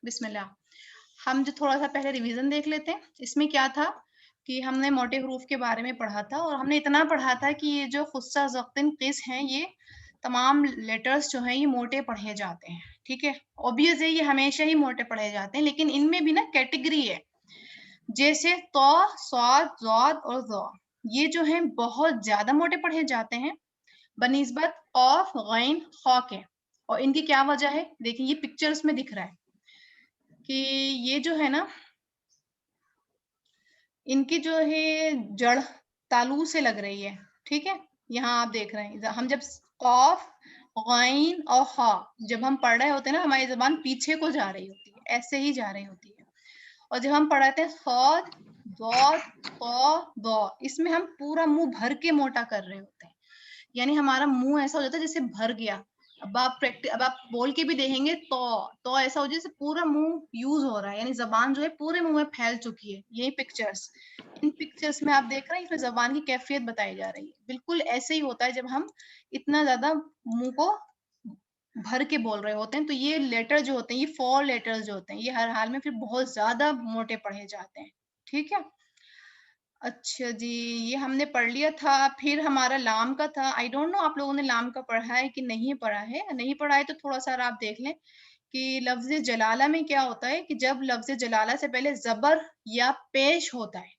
बिस्मिल्लाह। हम जो थोड़ा सा पहले रिवीजन देख लेते हैं। इसमें क्या था कि हमने मोटे हरूफ के बारे में पढ़ा था और हमने इतना पढ़ा था कि ये जो खुस्सा ज़क्तिन क़िस हैं, ये तमाम लेटर्स जो हैं ये मोटे पढ़े जाते हैं। ठीक है, ऑब्वियस है ये हमेशा ही मोटे पढ़े जाते हैं, लेकिन इनमें भी ना कैटेगरी है। जैसे तो, स्वाद, ज़ाद और ज़ा, ये जो हैं बहुत ज्यादा मोटे पढ़े जाते हैं बनिस्बत ऑफ, गैन, खा के। और इनकी क्या वजह है, देखिए ये पिक्चर्स में दिख रहा है कि ये जो है ना, इनकी जो है जड़ तालू से लग रही है। ठीक है, यहाँ आप देख रहे हैं हम जब कॉफ, गैन और हा जब हम पढ़ रहे होते हैं ना, हमारी जबान पीछे को जा रही होती है, ऐसे ही जा रही होती है। और जब हम पढ़ाते हैं सौद, दौद, तो, दौ, इसमें हम पूरा मुंह भर के मोटा कर रहे होते हैं, यानी हमारा मुंह ऐसा हो जाता है जैसे भर गया। अब आप बोल के भी देखेंगे तो ऐसा हो जैसे पूरा मुंह यूज हो रहा है, यानी जबान जो है पूरे मुंह में फैल चुकी है। यही पिक्चर्स, इन पिक्चर्स में आप देख रहे हैं, इसमें जबान की कैफियत बताई जा रही है। बिल्कुल ऐसे ही होता है जब हम इतना ज्यादा मुंह को भर के बोल रहे होते हैं। तो ये लेटर जो होते हैं, ये 4 लेटर्स जो होते हैं, ये हर हाल में फिर बहुत ज्यादा मोटे पढ़े जाते हैं। ठीक है, अच्छा जी, ये हमने पढ़ लिया था। फिर हमारा लाम का था। आई डोंट नो आप लोगों ने लाम का पढ़ा है कि नहीं पढ़ा है। नहीं पढ़ा है तो थोड़ा सा आप देख लें कि लफ्ज जलाला में क्या होता है कि जब लफ्ज जलाला से पहले जबर या पेश होता है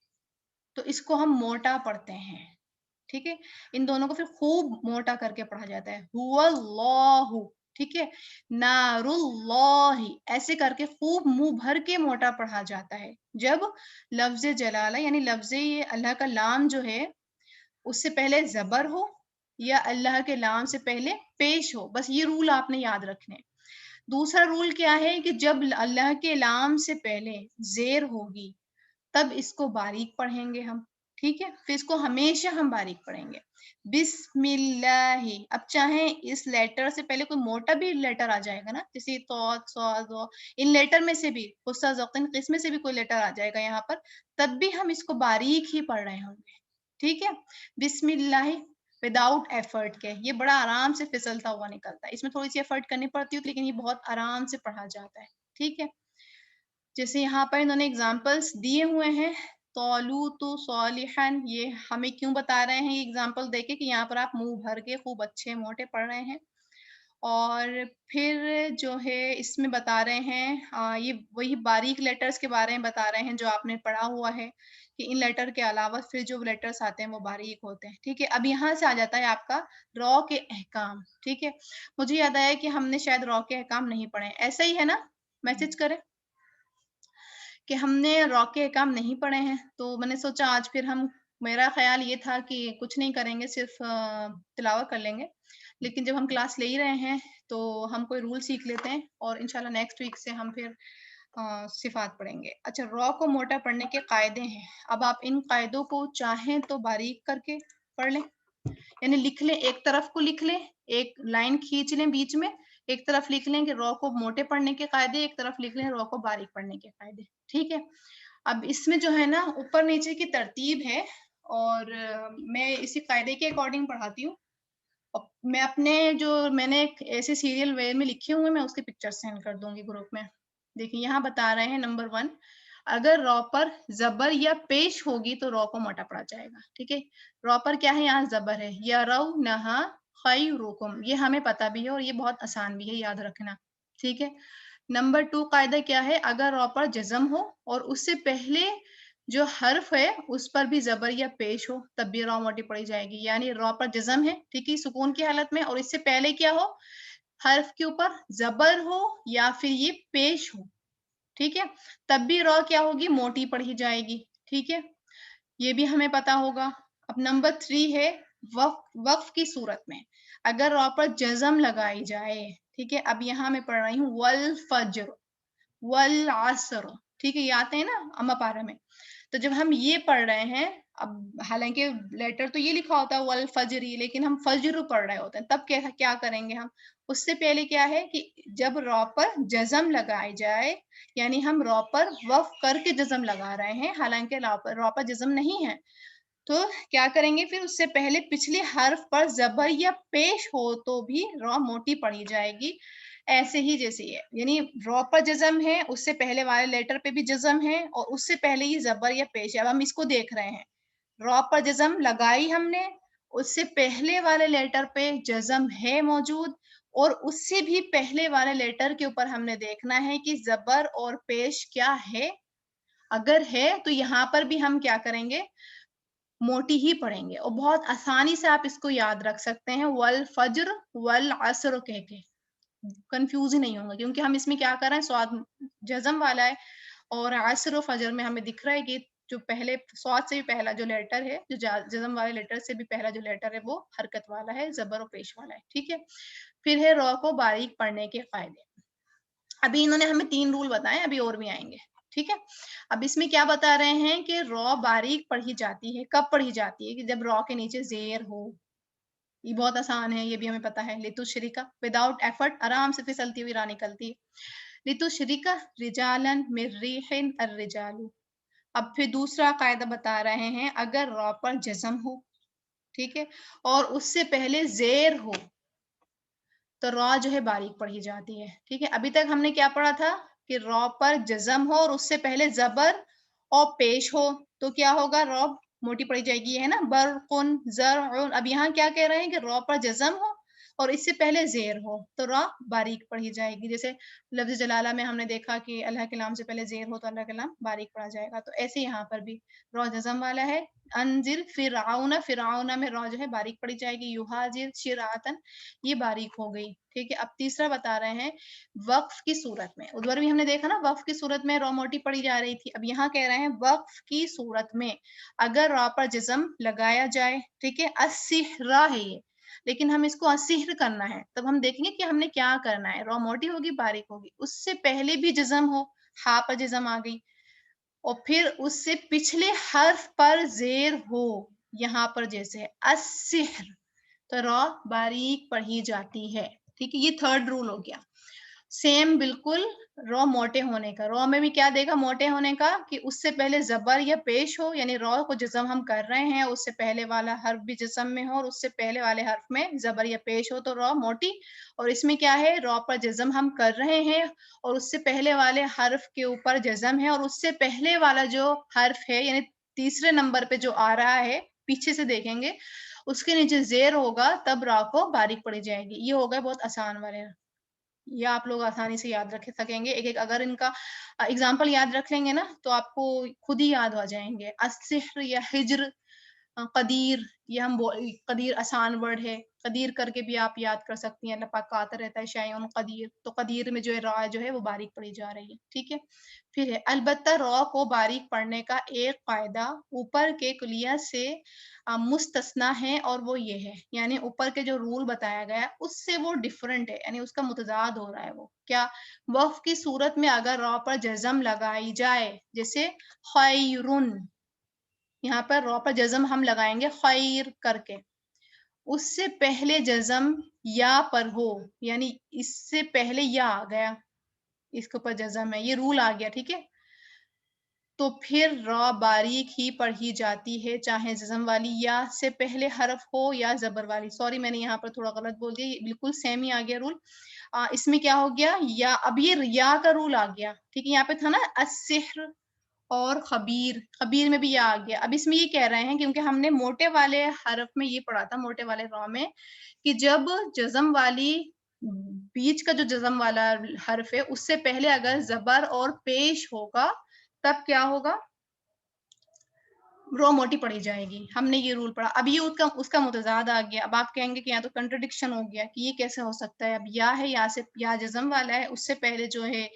तो इसको हम मोटा पढ़ते हैं। ठीक है, इन दोनों को फिर खूब मोटा करके पढ़ा जाता है। हुवल्लाहु, ठीक है, नारुल्लाही, ऐसे करके खूब मुंह भर के मोटा पढ़ा जाता है जब लफ्ज जलाला यानी लफ्ज ये अल्लाह का लाम जो है उससे पहले जबर हो या अल्लाह के लाम से पहले पेश हो। बस ये रूल आपने याद रखने। दूसरा रूल क्या है कि जब अल्लाह के लाम से पहले जेर होगी तब इसको बारीक पढ़ेंगे हम। ठीक है, फिर इसको हमेशा हम बारीक पढ़ेंगे। बिस्मिल्लाही। अब चाहे इस लेटर से पहले कोई मोटा भी लेटर आ जाएगा ना, जैसे तो, सौ, इन लेटर में से भी गुस्सा ज़ौक़न क़िस्म में से भी कोई लेटर आ जाएगा यहाँ पर, तब भी हम इसको बारीक ही पढ़ रहे होंगे। ठीक है, बिस्मिल्लाही विदाउट एफर्ट के, ये बड़ा आराम से फिसलता हुआ निकलता है। इसमें थोड़ी सी एफर्ट करनी पड़ती है, लेकिन ये बहुत आराम से पढ़ा जाता है। ठीक है, जैसे यहाँ पर इन्होंने एग्जाम्पल्स दिए हुए हैं, तौलूतु सालिहन, ये हमें क्यों बता रहे हैं ये एग्जाम्पल देके कि यहाँ पर आप मुंह भर के खूब अच्छे मोटे पढ़ रहे हैं। और फिर जो है इसमें बता रहे हैं ये वही बारीक लेटर्स के बारे में बता रहे हैं जो आपने पढ़ा हुआ है कि इन लेटर के अलावा फिर जो लेटर्स आते हैं वो बारीक होते हैं। ठीक है, अब यहाँ से आ जाता है आपका रॉ के अहकाम। ठीक है, मुझे याद आया कि हमने शायद रॉ के अहकाम नहीं पढ़े, ऐसा ही है ना, मैसेज करें कि हमने रॉ के अहकाम नहीं पढ़े हैं। तो मैंने सोचा आज फिर हम, मेरा ख्याल ये था कि कुछ नहीं करेंगे, सिर्फ तिलावत कर लेंगे, लेकिन जब हम क्लास ले ही रहे हैं तो हम कोई रूल सीख लेते हैं और इंशाल्लाह नेक्स्ट वीक से हम फिर सिफात पढ़ेंगे। अच्छा, रॉ को मोटा पढ़ने के कायदे हैं। अब आप इन कायदों को चाहें तो बारीक करके पढ़ लें, यानी लिख लें, एक तरफ को लिख लें, एक लाइन खींच लें बीच में, एक तरफ लिख लें कि रॉ को मोटे पढ़ने के कायदे, एक तरफ लिख लें रॉ को बारीक पढ़ने के कायदे। ठीक है, अब इसमें जो है ना ऊपर नीचे की तरतीब है और मैं इसी कायदे के अकॉर्डिंग पढ़ाती हूँ। मैं अपने जो मैंने एक ऐसे सीरियल वे में लिखे हुए, मैं उसके पिक्चर सेंड कर दूंगी ग्रुप में। देखिए यहाँ बता रहे हैं, नंबर 1, अगर रॉ पर जबर या पेश होगी तो रॉ को मोटा पढ़ा जाएगा। ठीक है, रॉ पर क्या है, यहाँ जबर है, या रौ नहा खैरुकुम, ये हमें पता भी है और ये बहुत आसान भी है याद रखना। ठीक है, नंबर 2 कायदा क्या है, अगर रॉ पर जज़म हो और उससे पहले जो हर्फ है उस पर भी जबर या पेश हो तब भी रॉ मोटी पढ़ी जाएगी। यानी रॉ पर जज़म है, ठीक है, सुकून की हालत में, और इससे पहले क्या हो, हर्फ के ऊपर जबर हो या फिर ये पेश हो, ठीक है, तब भी रॉ क्या होगी, मोटी पढ़ी जाएगी। ठीक है, ये भी हमें पता होगा। अब नंबर 3 है वक्फ की सूरत में अगर रॉ पर जज़म लगाई जाए। ठीक है, अब यहाँ मैं पढ़ रही हूँ वल फज्र वल असर। ठीक है, ये आते हैं ना अम्मा पारा में। तो जब हम ये पढ़ रहे हैं, अब हालांकि लेटर तो ये लिखा होता है वल फजरी, लेकिन हम फज्र पढ़ रहे होते हैं, तब क्या करेंगे हम, उससे पहले क्या है कि जब रॉ पर जज़म लगाई जाए, यानी हम रॉ पर वफ करके जज़म लगा रहे हैं, हालांकि रॉ पर जज़म नहीं है, तो क्या करेंगे फिर, उससे पहले पिछले हर्फ पर जबर या पेश हो तो भी रॉ मोटी पढ़ी जाएगी। ऐसे ही जैसे ये, यानी रॉ पर जज़म है, उससे पहले वाले लेटर पे भी जज़म है और उससे पहले ये ज़बर या पेश है। अब हम इसको देख रहे हैं। रॉ पर जज़म लगाई हमने, उससे पहले वाले लेटर पे जज़म है मौजूद और उससे भी पहले वाले लेटर के ऊपर हमने देखना है कि ज़बर और पेश क्या है। अगर है तो यहाँ पर भी हम क्या करेंगे, मोटी ही पढ़ेंगे और बहुत आसानी से आप इसको याद रख सकते हैं, वल फज्र वल अस्र कह के। कंफ्यूज ही नहीं होंगे क्योंकि हम इसमें क्या कर रहे हैं, स्वाद जज़म वाला है और अस्र और फजर में हमें दिख रहा है कि जो पहले स्वाद से भी पहला जो लेटर है, जो जज़म वाले लेटर से भी पहला जो लेटर है वो हरकत वाला है, ज़बर और पेश वाला है, ठीक है। फिर है रॉ को बारीक पढ़ने के कायदे। अभी इन्होंने हमें 3 रूल बताए, अभी और भी आएँगे, ठीक है। अब इसमें क्या बता रहे हैं कि रॉ बारीक पढ़ी जाती है, कब पढ़ी जाती है कि जब रॉ के नीचे ज़ेर हो। ये बहुत आसान है, ये भी हमें पता है। लितुशरिका विदाउट एफर्ट आराम से फिसलती हुई राह निकलती है। लितुशरिका रिजालन मिन रिहिन अर्रिजालु। अब फिर दूसरा कायदा बता रहे हैं, अगर रॉ पर जज़म हो, ठीक है, और उससे पहले ज़ेर हो, तो रॉ जो है बारीक पढ़ी जाती है, ठीक है। अभी तक हमने क्या पढ़ा था कि रॉ पर जज़म हो और उससे पहले ज़बर और पेश हो, तो क्या होगा, रॉ मोटी पढ़ी जाएगी, ये है ना, बरक़ुन, ज़रउन। अब यहाँ क्या कह रहे हैं कि रॉ पर जज़म हो और इससे पहले ज़ेर हो, तो रॉ बारीक पढ़ी जाएगी। जैसे लफ्ज़ जलाला में हमने देखा कि अल्लाह के नाम से पहले ज़ेर हो तो अल्लाह का नाम बारीक पढ़ा जाएगा, तो ऐसे यहाँ पर भी रॉ जज़म वाला है। अनज़िर फ़िरऔन, फ़िरऔन में रॉ जो है बारीक पढ़ी जाएगी। युहाज़िर शिरातन, ये बारीक हो गई, ठीक है। अब तीसरा बता रहे हैं, वक़्फ़ की सूरत में, उधर भी हमने देखा ना वक़्फ़ की सूरत में रॉ मोटी पढ़ी जा रही थी। अब यहाँ कह रहे हैं वक़्फ़ की सूरत में अगर रॉ पर जिस्म लगाया जाए, ठीक है, अस्सिहरा है ये, लेकिन हम इसको अस्सिहर करना है, तब हम देखेंगे कि हमने क्या करना है। रॉ मोटी होगी, बारीक होगी, उससे पहले भी जिस्म हो, हा पर जिस्म आ गई और फिर उससे पिछले हर्फ पर ज़ेर हो, यहाँ पर जैसे है अस्सिहर, तो रॉ बारीक पढ़ी जाती है, ठीक है। ये थर्ड रूल हो गया। सेम बिल्कुल रॉ मोटे होने का, रॉ में भी क्या देगा मोटे होने का कि उससे पहले ज़बर या पेश हो, यानी रॉ को जिस्म हम कर रहे हैं, उससे पहले वाला हर्फ भी जिस्म में हो और उससे पहले वाले हर्फ में ज़बर या पेश हो, तो रॉ मोटी। और इसमें क्या है, रॉ पर जिस्म हम कर रहे हैं और उससे पहले वाले हर्फ के ऊपर जिस्म है और उससे पहले वाला जो हर्फ है, यानी तीसरे नंबर पे जो आ रहा है, पीछे से देखेंगे, उसके नीचे ज़ेर होगा, तब रॉ को बारीक पढ़ी जाएगी। ये हो गए बहुत आसान वाले, ये आप लोग आसानी से याद रख सकेंगे। एक-एक अगर इनका एग्ज़ाम्पल याद रख लेंगे ना, तो आपको खुद ही याद हो जाएँगे। अस्सिह्र या हिज्र, कदीर, ये हम कदीर आसान वर्ड है। कदीर करके भी आप याद कर सकती हैं, अल्लाह पाक का आता रहता है शैउन कदीर, तो कदीर में जो है रॉ जो है वो बारीक पढ़ी जा रही है, ठीक है। फिर है अलबत्ता रॉ को बारीक पढ़ने का एक कायदा ऊपर के कुलिया से मुस्तस्ना है और वो ये है, यानी ऊपर के जो रूल बताया गया है उससे वो डिफरेंट है, यानी उसका मुतज़ाद हो रहा है। वो क्या, वक़्फ़ की सूरत में अगर रॉ पर जज़म लगाई जाए, जैसे खैरुन, यहाँ पर रॉ पर जज़म हम लगाएँगे खैर करके, उससे पहले जज़म या पर हो, यानी इससे पहले या आ गया, इसके ऊपर जज़म है, ये रूल आ गया, ठीक है? तो फिर रॉ बारीक ही पढ़ी जाती है, चाहे ज़ज़म वाली या से पहले हरफ हो या ज़बर वाली। सॉरी मैंने यहाँ पर थोड़ा गलत बोल दिया, ये बिल्कुल सेम ही आ गया रूल। इसमें क्या हो गया, या अब ये या का रूल आ गया, ठीक है? यहाँ पे था ना अस्सिह्र और खबीर, खबीर में भी या आ गया। अब इसमें ये कह रहे हैं क्योंकि हमने मोटे वाले हरफ में ये पढ़ा था, मोटे वाले रॉ में, कि जब जज़म वाली बीच का जो जज़म वाला हरफ है, उससे पहले अगर ज़बर और पेश होगा, तब क्या होगा, रॉ मोटी पढ़ी जाएगी। हमने ये रूल पढ़ा। अब ये उसका उसका मुतज़ाद आ गया। अब आप कहेंगे कि यहाँ तो कंट्रडिक्शन हो गया कि ये कैसे हो सकता है? अब या है, या से या जज़म वाला है, उससे पहले जो है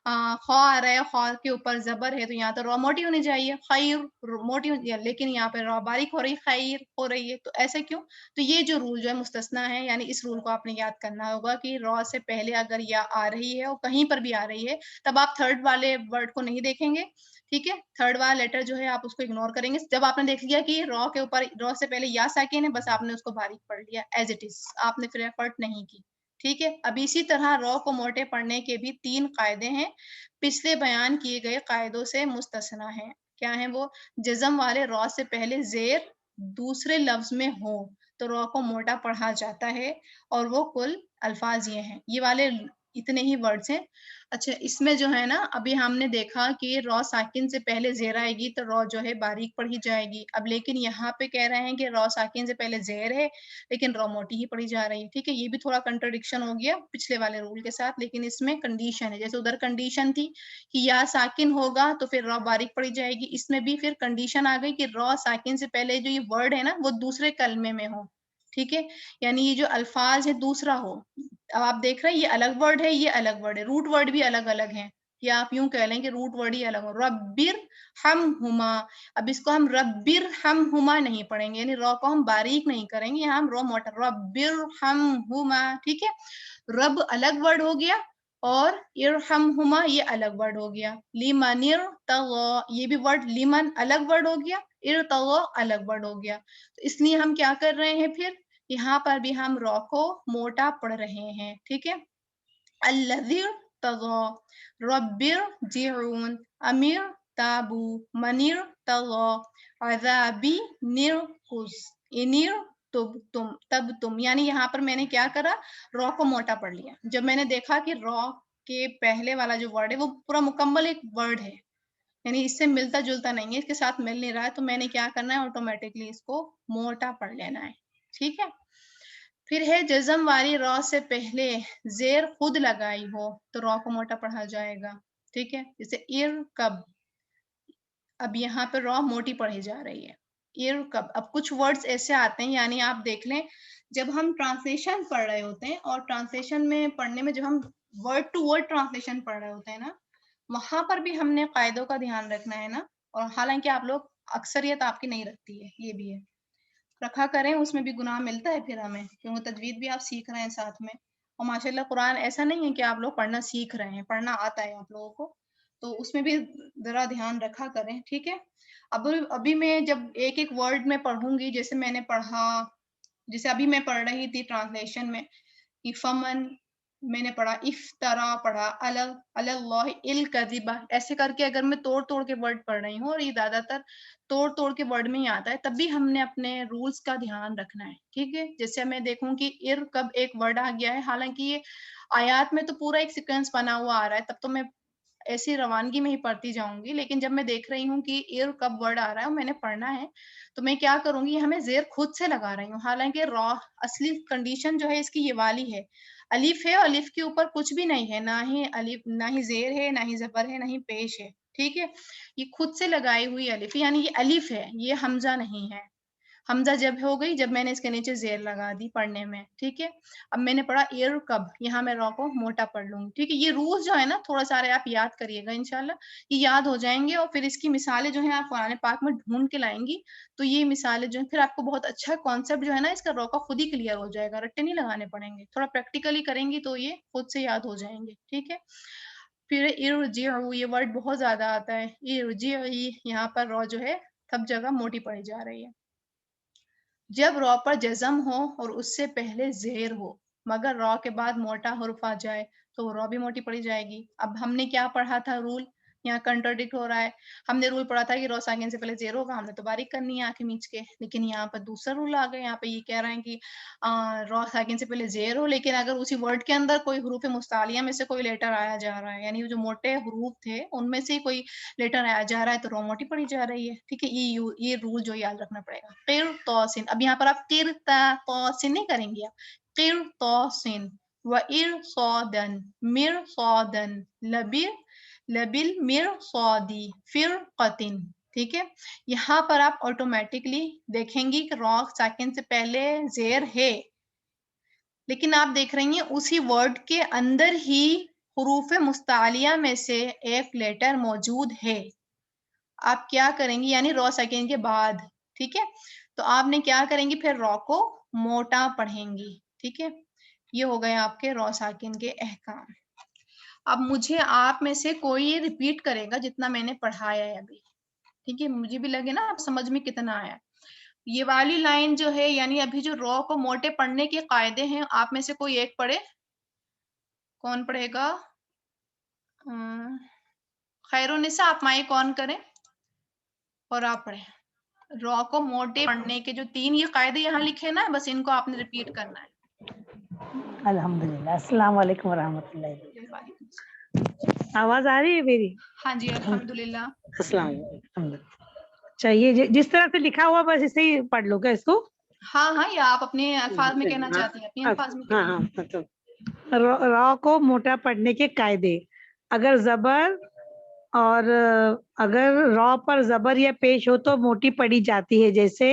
ख़ा आ रहा है, ख़ा के ऊपर ज़बर है, तो यहाँ तो रॉ मोटी होनी चाहिए। ख़ैर मोटी लेकिन यहाँ पे रॉ बारीक हो रही है, ख़ैर हो रही है, तो ऐसा क्यों? तो ये जो रूल जो है मुस्तस्ना है, यानी इस रूल को आपने याद करना होगा कि रॉ से पहले अगर या आ रही है और कहीं पर भी आ रही है, तब आप थर्ड वाले वर्ड को नहीं देखेंगे, ठीक है? थर्ड वाला लेटर जो है आप उसको इग्नोर करेंगे। जब आपने देख लिया कि रॉ के ऊपर रॉ से पहले या साकिन है, बस आपने उसको बारीक पढ़ लिया एज़ इट इज़, आपने फिर एफर्ट नहीं की, ठीक है? अब इसी तरह रॉ को मोटे पढ़ने के भी 3 कायदे हैं, पिछले बयान किए गए कायदों से मुस्तस्ना हैं। क्या हैं वो? जज़म वाले रॉ से पहले ज़ेर दूसरे लफ्ज़ में हो, तो रॉ को मोटा पढ़ा जाता है और वो कुल अल्फाज़ ये हैं। اتنے ही वर्ड्स हैं। अच्छा, इसमें जो है ना, अभी हमने देखा कि रॉ साकिन से पहले ज़ेर आएगी तो रॉ जो है बारीक पढ़ी जाएगी। अब लेकिन यहाँ पे कह रहे हैं कि रॉ साकिन से पहले ज़ेर है, लेकिन रॉ मोटी ही पढ़ी जा रही है, ठीक है। ये भी थोड़ा कंट्राडिक्शन हो गया पिछले वाले रूल के साथ, लेकिन इसमें कंडीशन है। जैसे उधर कंडीशन थी कि या साकिन होगा तो फिर रॉ बारीक पढ़ी जाएगी, इसमें भी फिर कंडीशन आ गई कि रॉ साकिन से पहले जो ये वर्ड है ना वो दूसरे कलमे में हो, ठीक है। यानी ये जो अल्फाज है दूसरा हो। अब आप देख रहे हैं ये अलग वर्ड है, ये अलग वर्ड है, रूट वर्ड भी अलग-अलग हैं। या आप यूँ कह लें कि रूट वर्ड ही अलग हो। रब्बिर हमहुमा, अब इसको हम रब्बिर हमहुमा नहीं पढ़ेंगे, यानी रॉ को हम बारीक नहीं करेंगे, यहाँ हम रॉ मोटा, रब्बिर हमहुमा, ठीक है। रब अलग वर्ड हो गया और इरहमहुमा ये अलग वर्ड हो गया। लिमनिर तग़ा, ये भी वर्ड लिमन अलग वर्ड हो गया, इरतग़ा अलग वर्ड हो गया। तो इसलिए हम क्या कर रहे हैं फिर, यहाँ पर भी हम रॉ को मोटा पढ़ रहे हैं, ठीक है। अल्लज़ी तग़ा, रब्बिर जिऊन, अमीर ताबू, मनीर तग़ा, अज़ाबी निरकुस, इनिर तब तुम, यानी यहाँ पर मैंने क्या करा, रॉ को मोटा पढ़ लिया। जब मैंने देखा कि रॉ के पहले वाला जो वर्ड है वो पूरा मुकम्मल एक वर्ड है, यानी इससे मिलता जुलता नहीं है, इसके साथ मिल नहीं रहा है, तो मैंने क्या करना है, ऑटोमेटिकली इसको मोटा पढ़ लेना है, ठीक है। फिर है जज़म वाली रॉ से पहले ज़ेर खुद लगाई हो तो रॉ को मोटा पढ़ा जाएगा, ठीक है। जैसे इरकब, अब यहाँ पर रॉ मोटी पढ़ी जा रही है, इरकब। अब कुछ वर्ड्स ऐसे आते हैं, यानी आप देख लें जब हम ट्रांसलेशन पढ़ रहे होते हैं और ट्रांसलेशन में पढ़ने में जब हम वर्ड टू वर्ड ट्रांसलेशन पढ़ रहे होते हैं ना, वहां पर भी हमने कायदों का ध्यान रखना है ना। और हालांकि आप लोग अक्सरियत आपकी नहीं रखती है, ये भी है, रखा करें, उसमें भी गुनाह मिलता है फिर हमें, क्योंकि तजवीद भी आप सीख रहे हैं साथ में। और माशाल्लाह कुरान ऐसा नहीं है कि आप लोग पढ़ना सीख रहे हैं, पढ़ना आता है आप लोगों को, तो उसमें भी जरा ध्यान रखा करें, ठीक है। अब अभी मैं जब एक एक वर्ड में पढ़ूंगी, जैसे मैंने पढ़ा, जैसे अभी मैं पढ़ रही थी ट्रांसलेशन में कि फमन, मैंने पढ़ा इफ्तरा, पढ़ा अलल्लाह इल कज़िबा, ऐसे करके अगर मैं तोड़ तोड़ के वर्ड पढ़ रही हूँ और ये ज्यादातर तोड़ तोड़ के वर्ड में ही आता है, तब भी हमने अपने रूल्स का ध्यान रखना है, ठीक है। जैसे मैं देखूं कि इर कब एक वर्ड आ गया है, हालांकि ये आयात में तो पूरा एक सीक्वेंस बना हुआ आ रहा है, तब तो मैं ऐसी रवानगी में ही पढ़ती जाऊंगी, लेकिन जब मैं देख रही हूँ कि इर कब वर्ड आ रहा है और मैंने पढ़ना है, तो मैं क्या करूंगी, यहाँ मैं जेर खुद से लगा रही हूँ। हालांकि रॉ असली कंडीशन जो है इसकी ये वाली है, अलिफ है और अलिफ के ऊपर कुछ भी नहीं है, ना ही अलिफ, ना ही जेर है, ना ही जबर है, ना ही पेश है, ठीक है। ये खुद से लगाई हुई अलिफ, यानी ये अलिफ है, ये हमजा नहीं है। हमजा जब हो गई जब मैंने इसके नीचे जेर लगा दी पढ़ने में, ठीक है। अब मैंने पढ़ा एर कब, यहाँ मैं रॉ को मोटा पढ़ लूंगी, ठीक है। ये रूल्स जो है ना थोड़ा सारे आप याद करिएगा, इंशाल्लाह ये याद हो जाएंगे, और फिर इसकी मिसालें जो है आप कुरान पाक में ढूंढ के लाएंगी, तो ये मिसालें जो है फिर आपको बहुत अच्छा कॉन्सेप्ट जो है ना इसका रॉ का खुद ही क्लियर हो जाएगा, रट्टे नहीं लगाने पड़ेंगे, थोड़ा प्रैक्टिकली करेंगी तो ये खुद से याद हो जाएंगे, ठीक है। फिर इरजिउ, ये वर्ड बहुत ज्यादा आता है, इरजिई, यहाँ पर रॉ जो है सब जगह मोटी पड़ी जा रही है। जब रॉ पर जज़म हो और उससे पहले ज़ेर हो, मगर रॉ के बाद मोटा हुर्फ आ जाए तो रॉ भी मोटी पड़ी जाएगी। अब हमने क्या पढ़ा था रूल, यहाँ कंट्राडिक्ट हो रहा है। हमने रूल पढ़ा था कि रॉ साकिन से पहले ज़ेर होगा, हमने तो बारीक करनी है आंखें मीच के, लेकिन यहाँ पर दूसरा रूल आ गया। यहाँ पे ये कह रहे हैं कि रॉ साकिन से पहले ज़ेर हो, लेकिन अगर उसी वर्ड के अंदर कोई हरूफ मुस्तालिया में से कोई लेटर आया जा रहा है, यानी जो मोटे हरूफ थे उनमें से कोई लेटर आया जा रहा है, तो रॉ मोटी पड़ी जा रही है, ठीक है। ये रूल जो याद रखना पड़ेगा। किर तोसिन, अब यहाँ पर आप किर तोसिन नहीं करेंगे, आप किर तोसिन, व इर सौदन, मिर सौदन, लबिर लबिल मिर सौदी, फिर कतिन, ठीक है। यहाँ पर आप ऑटोमेटिकली देखेंगी कि रॉ सेकंड से पहले जेर है, लेकिन आप देख रही हैं उसी वर्ड के अंदर ही हुरूफ मुस्तालिया में से एक लेटर मौजूद है। आप क्या करेंगी, यानी रॉ सेकंड के बाद, ठीक है। तो आपने क्या करेंगी, फिर रॉ को मोटा पढ़ेंगी, ठीक है। ये हो गए आपके रॉ साकिन के अहकाम। अब मुझे आप में से कोई ये रिपीट करेगा जितना मैंने पढ़ाया है अभी, ठीक है। मुझे भी लगे ना आप समझ में कितना आया। ये वाली लाइन जो है, यानी अभी जो रॉ को मोटे पढ़ने के कायदे हैं, आप में से कोई एक पढ़े, कौन पढ़ेगा? खैरुन्निसा, आप माइक ऑन करें और आप पढ़ें। रॉ को मोटे पढ़ने के जो 3 ये कायदे यहाँ लिखे ना, बस इनको आपने रिपीट करना है। الحمدللہ. السلام علیکم ورحمۃ اللہ. وعلیکم آواز آ رہی ہے میری؟ ہاں جی الحمدللہ. السلام علیکم. چاہیے جس طرح سے لکھا ہوا بس اسے ہی پڑھ لو گا اس کو. ہاں ہاں، یا آپ اپنے الفاظ میں کہنا چاہتی ہیں اپنے الفاظ میں ہاں ہاں. را کو موٹا پڑھنے کے قاعدے. اگر زبر اور اگر را پر زبر یا پیش ہو تو موٹی پڑھی جاتی ہے، جیسے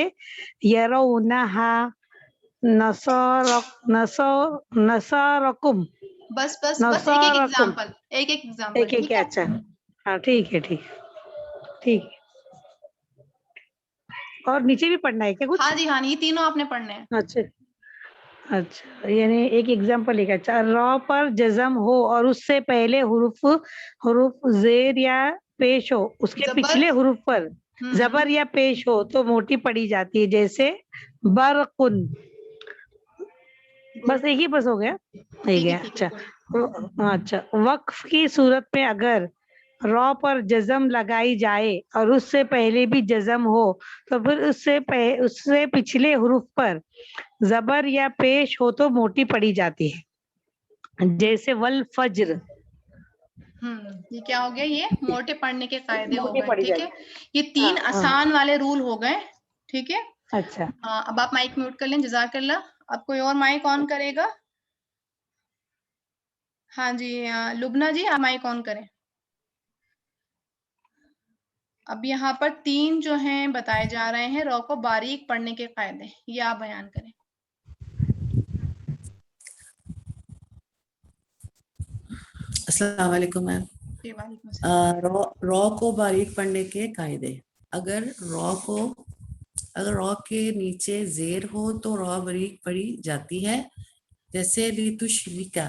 یرونہا، نصارکم. بس بس بس ایک ایک ایگزامپل ایک ٹھیک ہے. اچھا ہاں ٹھیک ہے ٹھیک. اور نیچے بھی پڑھنا ہے کیا کچھ؟ ہاں جی ہاں، یہ تینوں آپ نے پڑھنے ہیں. اچھا یعنی ایک ایگزامپل لکھا. اچھا، را پر جزم ہو اور اس سے پہلے حروف زیر یا پیش ہو، اس کے زبر. پچھلے حروف پر زبر یا پیش ہو تو موٹی پڑھی جاتی ہے، جیسے برقن. بس ایک ہی بس ہو گیا. ٹھیک ہے اچھا. وقف کی صورت میں اگر را پر جزم لگائی جائے اور اس سے پہلے بھی جزم ہو تو پھر اس سے پچھلے حروف پر زبر یا پیش ہو تو موٹی پڑھی جاتی ہے، جیسے والفجر. یہ کیا ہو گیا؟ یہ موٹے پڑھنے کے قاعدے ہو موٹی گئے. پڑھی ٹھیک ہے، جاتی یہ 3 آسان والے رول ہو گئے. ٹھیک ہے. اچھا اب آپ مائک میوٹ کر لیں. جزاک اللہ. اب کوئی اور مائک آن کرے گا؟ ہاں جی لبنہ جی، آپ مائک آن کریں. اب یہاں پر 3 جو ہیں بتائے جا رہے ہیں را کو باریک پڑھنے کے قاعدے، یہ آپ بیان کریں. السلام علیکم میم. جی وعلیکم السلام. را کو باریک پڑھنے کے قاعدے. اگر را کے نیچے زیر ہو تو را باریک پڑھی جاتی ہے، جیسے لیتشرکا.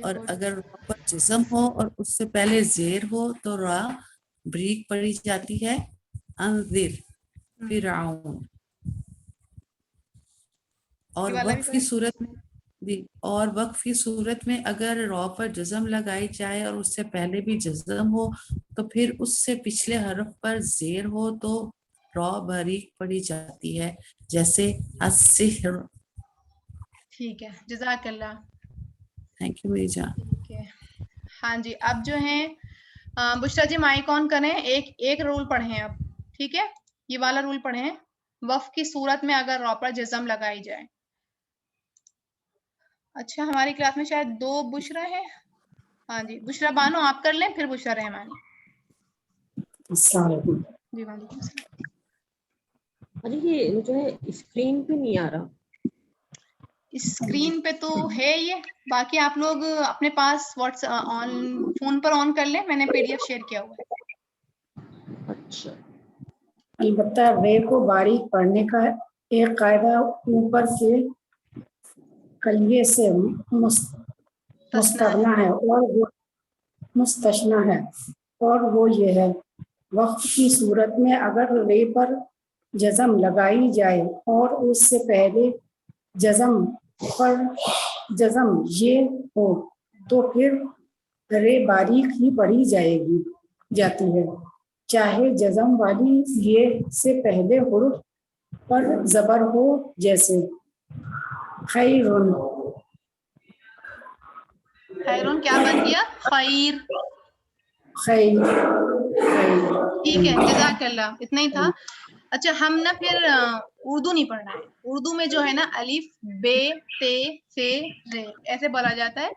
اور اگر را پر جزم ہو اور اس سے پہلے زیر ہو تو را باریک پڑھی جاتی ہے، انذر فرعون. اور وقف کی صورت میں اگر را پر جزم لگائی جائے اور اس سے پہلے بھی جزم ہو تو پھر اس سے پچھلے حرف پر زیر ہو تو را باریک پڑھی جاتی ہے، جیسے السحر. ٹھیک ہے جزاک اللہ. تھینک یو میری جان. ٹھیک ہے. ہاں جی اب جو ہیں بشرا جی مائک آن کریں. ایک رول پڑھیں اب. ٹھیک ہے، یہ والا رول پڑھیں. وقف کی صورت میں اگر را پر جزم لگائی جائے. اچھا ہماری کلاس میں شاید 2 بشرا ہیں. ہاں جی بشرا بانو آپ کر لیں، پھر بشرا رحمانی. السلام علیکم. جی وعلیکم السلام. ارے یہ جو ہے اسکرین پہ نہیں آ رہا. اسکرین پہ تو ہے یہ، باقی آپ لوگ اپنے پاس فون پر آن کر لیں. میں نے PDF شیئر کیا ہوا ہے. اچھا. البتہ رے کو باریک پڑھنے کا ایک قاعدہ اوپر سے کلیے سے مستغنا ہے اور وہ مستثنا ہے، اور وہ یہ ہے وقف کی صورت میں اگر رے پر جزم لگائی جائے اور اس سے پہلے جزم پر جزم یہ ہو تو پھر رے باریک ہی پڑھی جاتی ہے، چاہے جزم والی یہ سے پہلے حرف پر زبر ہو، جیسے خیرن. خیرون کیا بن گیا؟ خیر. خیر. ٹھیک ہے جزاک اللہ. اتنا ہی تھا. اچھا ہم نا پھر اردو نہیں پڑھنا ہے. اردو میں جو ہے نا الف بے تے سے رے ایسے بولا جاتا ہے.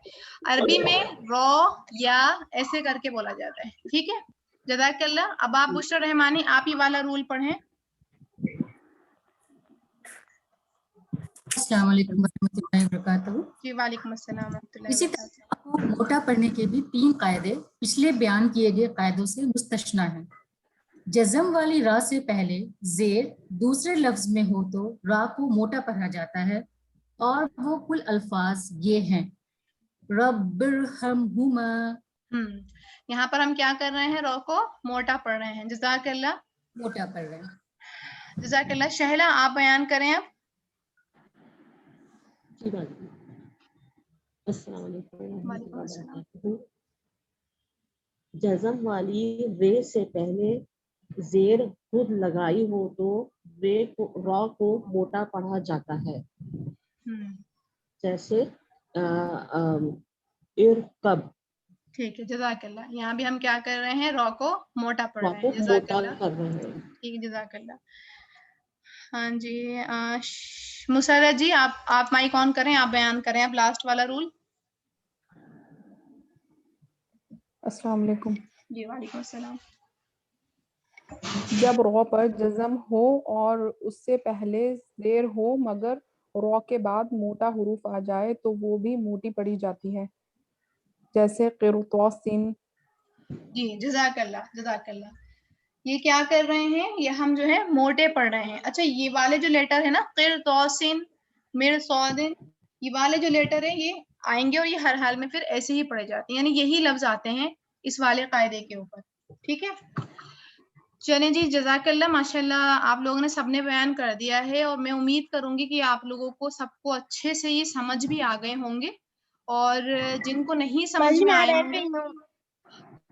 عربی میں را یا ایسے کر کے بولا جاتا ہے. ٹھیک ہے جزاک اللہ. اب آپ بشرا رحمانی آپ ہی والا رول پڑھیں. السلام علیکم ورحمۃ اللہ وبرکاتہ. جی وعلیکم السلام ورحمۃ اللہ اسی وبرکاتہ. طرح موٹا پڑھنے کے بھی 3 قاعدے پچھلے بیان کیے گئے قاعدوں سے مستثنا ہیں. جزم والی را سے پہلے زیر دوسرے لفظ میں ہو تو را کو موٹا پڑھا جاتا ہے، اور وہ کل الفاظ یہ ہیں: رب ارحمہما. یہاں پر ہم کیا کر رہے ہیں؟ را کو موٹا پڑھ رہے ہیں. جزاک اللہ. موٹا پڑھ رہے ہیں. جزاک اللہ. شہلا آپ بیان کریں اب. السلام علیکم ورحمۃ وعلیکم اللہ السلام. وبرکاتہ. جزم والی رے سے پہلے زیر خود لگائی ہو تو را کو موٹا پڑھا جاتا ہے، جیسے इरकब, ठीक है, जज़ाकल्लाह। यहाँ भी हम क्या कर रहे हैं, रॉ को मोटा पढ़ रॉ रहे को हैं। मोटा जज़ाकल्लाह, कर रहे हैं। ठीक है, जज़ाकल्लाह। हाँ जी, मुसर्रत जी आप माइक ऑन करें, आप बयान करें अब लास्ट वाला रूल। अस्सलाम वालेकुम। जी वालेकुम अस्सलाम। जब रॉ पर जज़म हो और उससे पहले ज़ेर हो मगर रॉ के बाद मोटा हुरूफ आ जाए तो वो भी मोटी पढ़ी जाती है, जैसे क़िरतौसिन। जी जज़ाकल्लाह, जज़ाकल्लाह। ये क्या कर रहे हैं, ये हम जो है मोटे पढ़ रहे हैं। अच्छा, ये वाले जो लेटर है ना, क़िरतौसिन, मिरसौदिन, ये वाले जो लेटर है ये आएंगे और ये हर हाल में फिर ऐसे ही पढ़े जाते हैं, यानी यही लफ्ज आते हैं इस वाले कायदे के ऊपर। ठीक है, चलें जी, जज़ाकल्लाह, माशाल्लाह आप लोगों ने सबने बयान कर दिया है और मैं उम्मीद करूंगी कि आप लोगों को सबको अच्छे से ये समझ भी आ गए होंगे, और जिनको नहीं समझ में आए होंगे,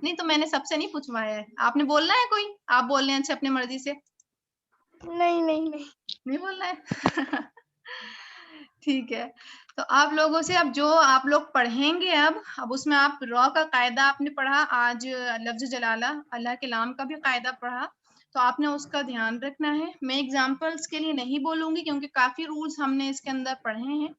नहीं तो मैंने सबसे नहीं पूछवाया है। आपने बोलना है कोई, आप बोल रहे हैं अच्छे अपने मर्जी से? नहीं बोलना है ठीक है, तो आप लोगों से अब जो आप लोग पढ़ेंगे अब उसमें आप रॉ का कायदा आपने पढ़ा, आज लफ्ज जलाला अल्लाह के नाम का भी कायदा पढ़ा, तो आपने उसका ध्यान रखना है। मैं एग्जाम्पल्स के लिए नहीं बोलूंगी क्योंकि काफी रूल्स हमने इसके अंदर पढ़े हैं,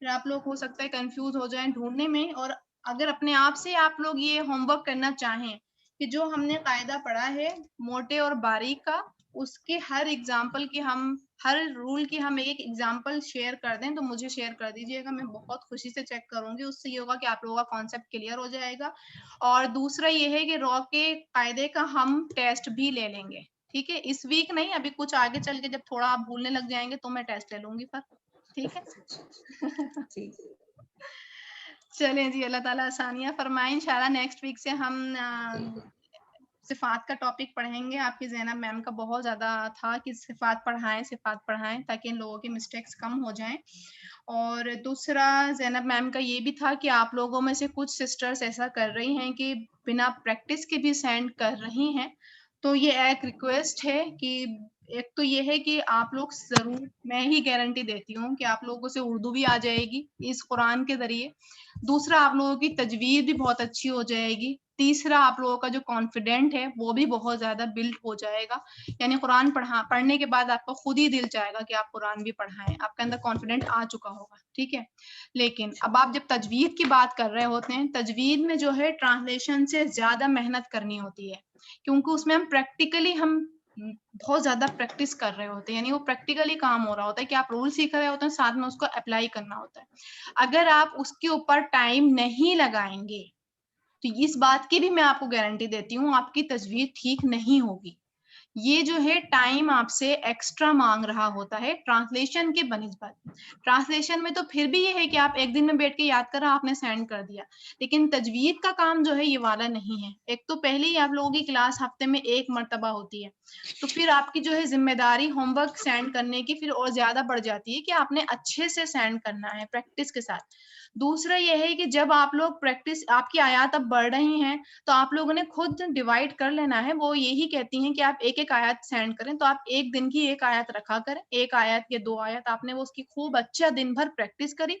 फिर आप लोग हो सकता है कंफ्यूज हो जाएं ढूंढने में। और अगर अपने आप से आप लोग ये होमवर्क करना चाहें कि जो हमने कायदा पढ़ा है मोटे और बारीक का, उसके हर एग्जाम्पल की हम, हर रूल की हम एक एग्जाम्पल शेयर कर दें, तो मुझे शेयर कर दीजिएगा, मैं बहुत खुशी से चेक करूंगी। उससे ये होगा कि आप लोगों का कॉन्सेप्ट क्लियर हो जाएगा। और दूसरा ये है कि रॉ के कायदे का हम टेस्ट भी ले लेंगे, ठीक है, इस वीक नहीं, अभी कुछ आगे चल के जब थोड़ा आप भूलने लग जाएंगे तो मैं टेस्ट ले लूंगी पर, ठीक है चलें जी, अल्लाह ताला आसानियां फरमाएं। इंशाल्लाह नेक्स्ट वीक से हम सिफात का टॉपिक पढ़ेंगे। आपकी ज़ैनब मैम का बहुत ज़्यादा था कि सिफात पढ़ाएं ताकि इन लोगों की मिस्टेक्स कम हो जाएं। और दूसरा ज़ैनब मैम का ये भी था कि आप लोगों में से कुछ सिस्टर्स ऐसा कर रही हैं कि बिना प्रैक्टिस के भी सेंड कर रही हैं, तो ये एक रिक्वेस्ट है कि एक तो ये है कि आप लोग ज़रूर, मैं ही गारंटी देती हूँ कि आप लोगों से उर्दू भी आ जाएगी इस कुरान के ज़रिए। दूसरा, आप लोगों की तजवीज़ भी बहुत अच्छी हो जाएगी। तीसरा, आप लोगों का जो कॉन्फिडेंट है वो भी बहुत ज़्यादा बिल्ड हो जाएगा, यानी कुरान पढ़ने के बाद आपका खुद ही दिल चाहेगा कि आप कुरान भी पढ़ाएं, आपके अंदर कॉन्फिडेंट आ चुका होगा, ठीक है। लेकिन अब आप जब तजवीद की बात कर रहे होते हैं, तजवीद में जो है ट्रांसलेशन से ज़्यादा मेहनत करनी होती है, क्योंकि उसमें हम प्रैक्टिकली बहुत ज्यादा प्रैक्टिस कर रहे होते हैं, यानी वो प्रैक्टिकली काम हो रहा होता है कि आप रूल सीख रहे होते हैं, साथ में उसको अप्लाई करना होता है। अगर आप उसके ऊपर टाइम नहीं लगाएंगे तो इस बात की भी मैं आपको गारंटी देती हूँ आपकी तजवीज ठीक नहीं होगी। ये जो है टाइम आपसे एक्स्ट्रा मांग रहा होता है ट्रांसलेशन के बनिस्बत। ट्रांसलेशन में तो फिर भी ये है कि आप एक दिन में बैठ के याद करा, आपने सेंड कर दिया, लेकिन तजवीद का काम जो है ये वाला नहीं है। एक तो पहले ही आप लोगों की क्लास हफ्ते में एक मर्तबा होती है, तो फिर आपकी जो है जिम्मेदारी होमवर्क सेंड करने की फिर और ज्यादा बढ़ जाती है कि आपने अच्छे से सेंड करना है प्रैक्टिस के साथ। दूसरा यह है कि जब आप लोग प्रैक्टिस, आपकी आयात अब बढ़ रही हैं, तो आप लोगों ने खुद डिवाइड कर लेना है। वो यही कहती हैं कि आप एक एक आयत सेंड करें, तो आप एक दिन की एक आयत रखा करें, एक आयत या 2 आयत आपने वो उसकी खूब अच्छा दिन भर प्रैक्टिस करी,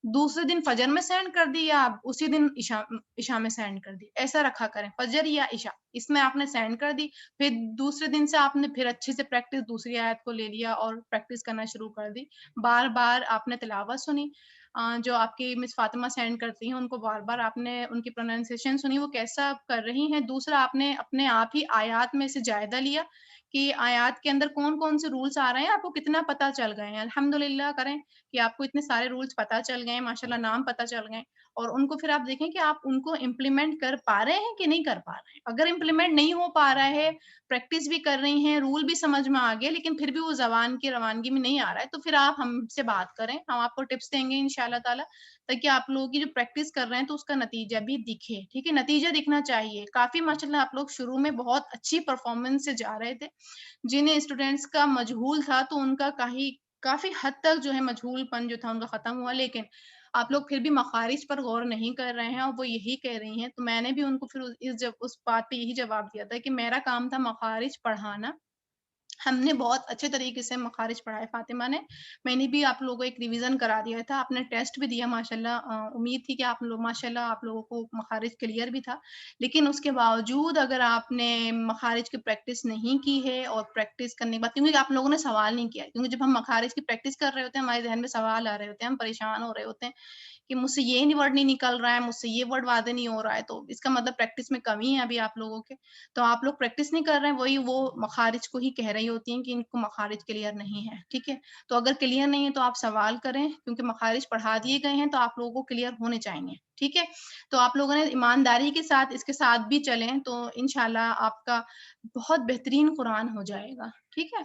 दूसरे दिन फजर में सेंड कर दी या आप उसी दिन इशा में सेंड कर दी, ऐसा रखा करें, फजर या इशा इसमें आपने सेंड कर दी, फिर दूसरे दिन से आपने फिर अच्छे से प्रैक्टिस दूसरी आयत को ले लिया और प्रैक्टिस करना शुरू कर दी। बार बार आपने तिलावत सुनी, जो आपकी मिस फातिमा सेंड करती हैं उनको बार बार आपने उनकी प्रोनाउंसिएशन सुनी, वो कैसा कर रही हैं। दूसरा, आपने अपने आप ही आयात में से जायजा लिया कि आयात के अंदर कौन कौन से रूल्स आ रहे हैं, आपको कितना पता चल गए हैं। अल्हम्दुलिल्लाह करें कि आपको इतने सारे रूल्स पता चल गए हैं, माशाल्लाह नाम पता चल गए, और उनको फिर आप देखें कि आप उनको इम्प्लीमेंट कर पा रहे हैं कि नहीं कर पा रहे हैं। अगर इम्प्लीमेंट नहीं हो पा रहा है, प्रैक्टिस भी कर रही हैं, रूल भी समझ में आ गए, लेकिन फिर भी वो जबान की रवानगी में नहीं आ रहा है, तो फिर आप हमसे बात करें, हम आपको टिप्स देंगे इंशाल्लाह ताला, ताकि आप लोगों की जो प्रैक्टिस कर रहे हैं तो उसका नतीजा भी दिखे, ठीक है। नतीजा दिखना चाहिए। काफी माशाल्लाह आप लोग शुरू में बहुत अच्छी परफॉर्मेंस से जा रहे थे, जिन्हें स्टूडेंट्स का मजहूल था तो उनका काफी हद तक जो है मजहूलपन जो था उनका खत्म हुआ, लेकिन आप लोग फिर भी मखारिज पर गौर नहीं कर रहे हैं और वो यही कह रही हैं। तो मैंने भी उनको फिर उस बात पे यही जवाब दिया था कि मेरा काम था मखारिज पढ़ाना, ہم نے بہت اچھے طریقے سے مخارج پڑھائے فاطمہ نے. میں نے بھی آپ لوگوں کو ایک ریویژن کرا دیا تھا. آپ نے ٹیسٹ بھی دیا ماشاءاللہ. امید تھی کہ آپ لوگ ماشاءاللہ آپ لوگوں کو مخارج کلیئر بھی تھا. لیکن اس کے باوجود اگر آپ نے مخارج کی پریکٹس نہیں کی ہے اور پریکٹس کرنے کے بعد، کیونکہ آپ لوگوں نے سوال نہیں کیا، کیونکہ جب ہم مخارج کی پریکٹس کر رہے ہوتے ہیں ہمارے ذہن میں سوال آ رہے ہوتے ہیں، ہم پریشان ہو رہے ہوتے ہیں کہ مجھ سے یہ ورڈ نہیں نکل رہا ہے، مجھ سے یہ ورڈ واضح نہیں ہو رہا ہے، تو اس کا مطلب پریکٹس میں کمی ہے ابھی آپ لوگوں کے. تو آپ لوگ پریکٹس نہیں کر رہے ہیں، وہی وہ مخارج کو ہی کہہ رہی ہوتی ہیں کہ ان کو مخارج کلیئر نہیں ہے. ٹھیک ہے، تو اگر کلیئر نہیں ہے تو آپ سوال کریں، کیونکہ مخارج پڑھا دیے گئے ہیں تو آپ لوگوں کو کلیئر ہونے چاہیے. ٹھیک ہے، تو آپ لوگوں نے ایمانداری کے ساتھ اس کے ساتھ بھی چلیں تو انشاءاللہ آپ کا بہت بہترین قرآن ہو جائے گا. ٹھیک ہے،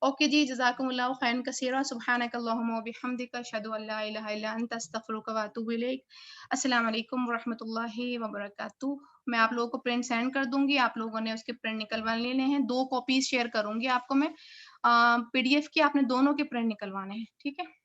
اوکے جی، جزاکم اللہ خیرا کثیرا. سبحانک اللہم و بحمدک، اشہد ان لا الہ الا انت، استغفرک و اتوب الیک. السلام علیکم ورحمۃ اللہ وبرکاتہ. میں آپ لوگوں کو پرنٹ سینڈ کر دوں گی، آپ لوگوں نے اس کے پرنٹ نکلوا لینے ہیں. 2 کاپیز شیئر کروں گی آپ کو میں PDF کی، آپ نے دونوں کے پرنٹ نکلوانے ہیں. ٹھیک ہے.